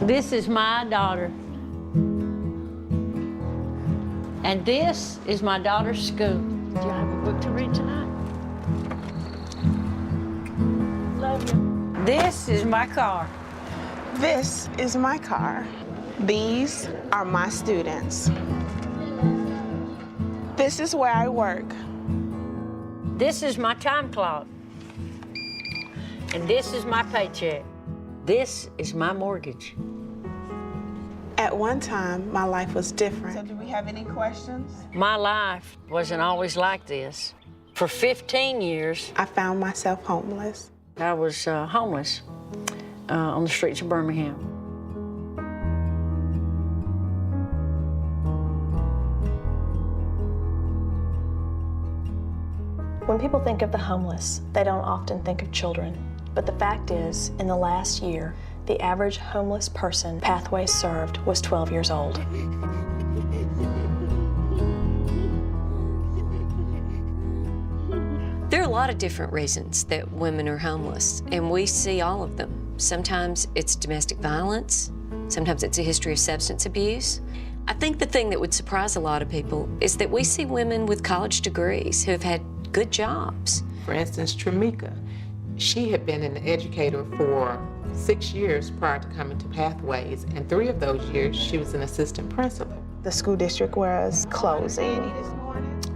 This is my daughter. And this is my daughter's school. Do you have a book to read tonight? Love you. This is my car. This is my car. These are my students. This is where I work. This is my time clock. And this is my paycheck. This is my mortgage. At one time, my life was different. So do we have any questions? My life wasn't always like this. For 15 years, I found myself homeless. I was homeless on the streets of Birmingham. When people think of the homeless, they don't often think of children. But the fact is, in the last year, the average homeless person Pathways served was 12 years old. There are a lot of different reasons that women are homeless, and we see all of them. Sometimes it's domestic violence, sometimes it's a history of substance abuse. I think the thing that would surprise a lot of people is that we see women with college degrees who have had good jobs. For instance, Tramika, she had been an educator for 6 years prior to coming to Pathways, and 3 of those years she was an assistant principal. The school district was closing.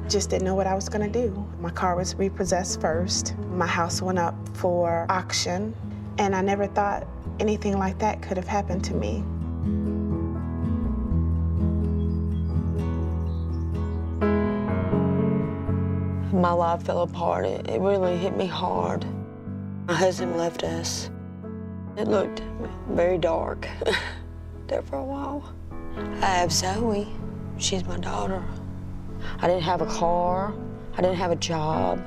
Just didn't know what I was gonna do. My car was repossessed first. My house went up for auction, and I never thought anything like that could have happened to me. My life fell apart. It really hit me hard. My husband left us. It looked very dark there for a while. I have Zoe. She's my daughter. I didn't have a car. I didn't have a job.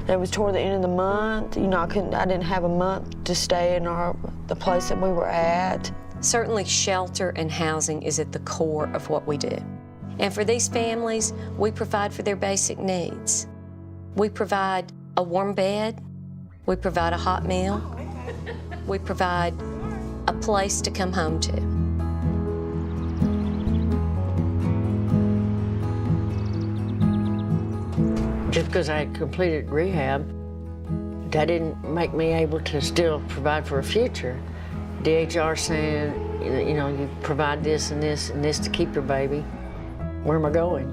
It was toward the end of the month. You know, I didn't have a month to stay in the place that we were at. Certainly shelter and housing is at the core of what we do. And for these families, we provide for their basic needs. We provide a warm bed, we provide a hot meal, we provide a place to come home to. Just because I had completed rehab, that didn't make me able to still provide for a future. DHR saying, you know, you provide this and this and this to keep your baby. Where am I going?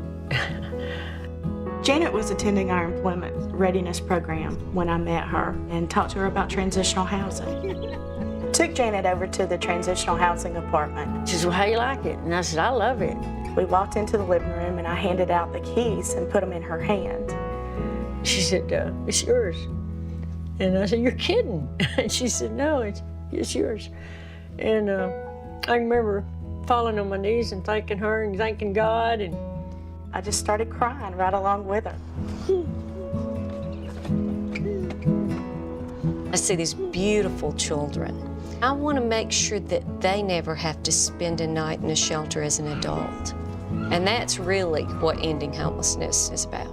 Janet was attending our employment readiness program when I met her and talked to her about transitional housing. Took Janet over to the transitional housing apartment. She said, well, how you like it? And I said, I love it. We walked into the living room and I handed out the keys and put them in her hand. She said, it's yours. And I said, you're kidding. And she said, no, it's yours. And I remember falling on my knees and thanking her and thanking God. And I just started crying right along with her. I see these beautiful children. I want to make sure that they never have to spend a night in a shelter as an adult. And that's really what ending homelessness is about.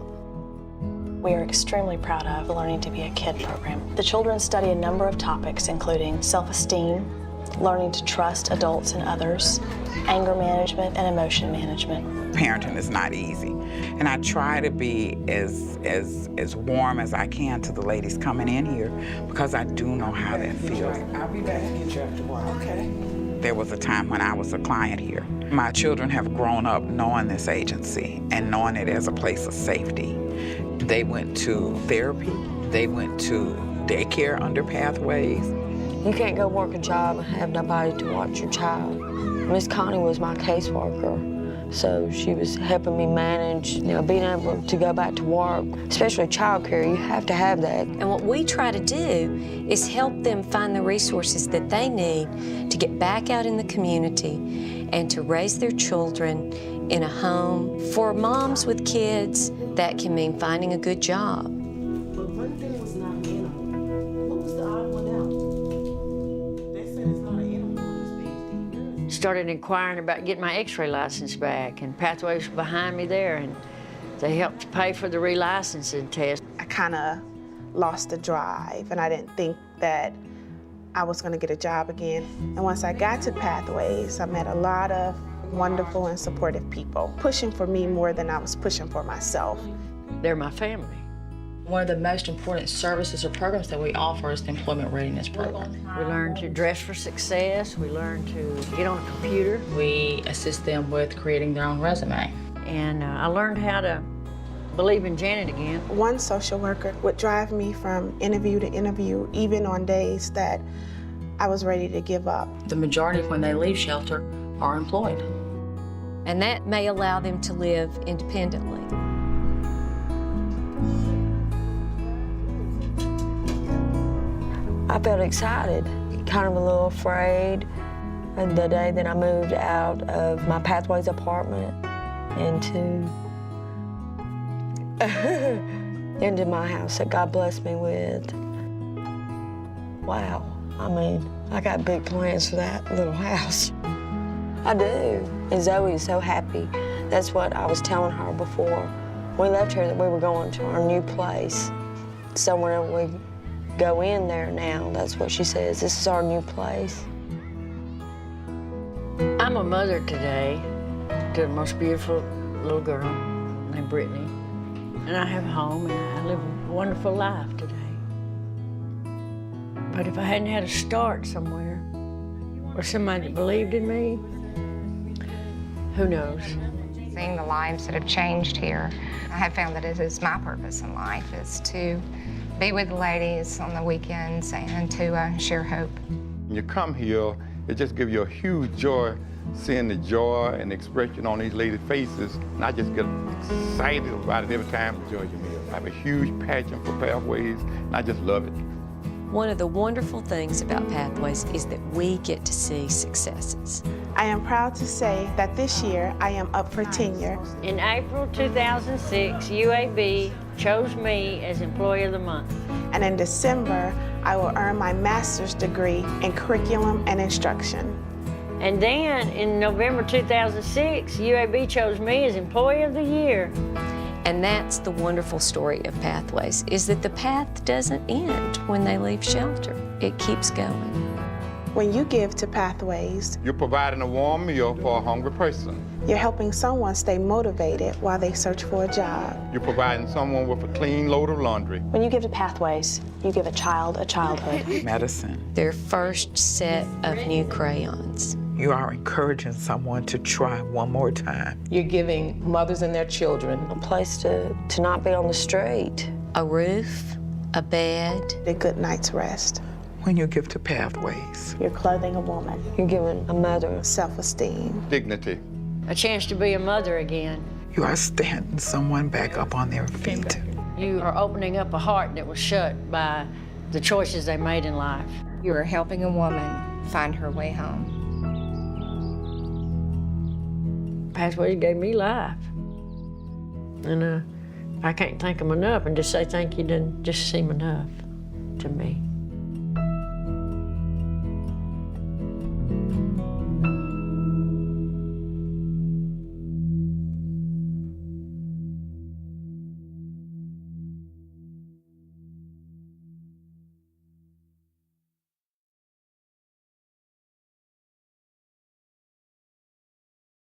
We are extremely proud of the Learning to Be a Kid program. The children study a number of topics, including self-esteem, learning to trust adults and others, anger management, and emotion management. Parenting is not easy, and I try to be as warm as I can to the ladies coming in here because I do know how that feels. I'll be back and get you after a while, okay? There was a time when I was a client here. My children have grown up knowing this agency and knowing it as a place of safety. They went to therapy. They went to daycare under Pathways. You can't go work a job and have nobody to watch your child. Miss Connie was my caseworker, so she was helping me manage, you know, being able to go back to work, especially childcare. You have to have that. And what we try to do is help them find the resources that they need to get back out in the community and to raise their children in a home. For moms with kids, that can mean finding a good job. But one thing was not animal. What was the odd one out? They said it's not an animal on this page. started inquiring about getting my x-ray license back, and Pathways was behind me there, and they helped pay for the relicensing test. I kind of lost the drive, and I didn't think that I was going to get a job again. And once I got to Pathways, I met a lot of wonderful and supportive people, pushing for me more than I was pushing for myself. They're my family. One of the most important services or programs that we offer is the Employment Readiness Program. We learn to dress for success. We learn to get on a computer. We assist them with creating their own resume. And I learned how to believe in Janet again. One social worker would drive me from interview to interview, even on days that I was ready to give up. The majority when they leave shelter are employed. And that may allow them to live independently. I felt excited, kind of a little afraid. And the day that I moved out of my Pathways apartment into my house that God blessed me with. Wow, I mean, I got big plans for that little house. I do, and Zoe is so happy. That's what I was telling her before we left here, that we were going to our new place. Somewhere we go in there now, that's what she says, this is our new place. I'm a mother today to the most beautiful little girl named Brittany. And I have a home and I live a wonderful life today. But if I hadn't had a start somewhere or somebody that believed in me, who knows? Seeing the lives that have changed here, I have found that it is my purpose in life is to be with the ladies on the weekends and to share hope. When you come here, it just gives you a huge joy seeing the joy and expression on these ladies' faces. And I just get excited about it every time I enjoy your meal. I have a huge passion for Pathways, and I just love it. One of the wonderful things about Pathways is that we get to see successes. I am proud to say that this year I am up for tenure. In April 2006, UAB chose me as Employee of the Month. And in December, I will earn my master's degree in curriculum and instruction. And then in November 2006, UAB chose me as Employee of the Year. And that's the wonderful story of Pathways, is that the path doesn't end when they leave shelter. It keeps going. When you give to Pathways, You're providing a warm meal for a hungry person. you're helping someone stay motivated while they search for a job. You're providing someone with a clean load of laundry. When you give to Pathways, you give a child a childhood. Medicine. Their first set of new crayons. You are encouraging someone to try one more time. You're giving mothers and their children A place to not be on the street. A roof, a bed. A good night's rest. When you give to Pathways, You're clothing a woman. You're giving a mother Self-esteem. Dignity. A chance to be a mother again. you are standing someone back up on their feet. You are opening up a heart that was shut by the choices they made in life. You are helping a woman find her way home. Pathways gave me life. And I can't thank them enough, and just say thank you doesn't just seem enough to me.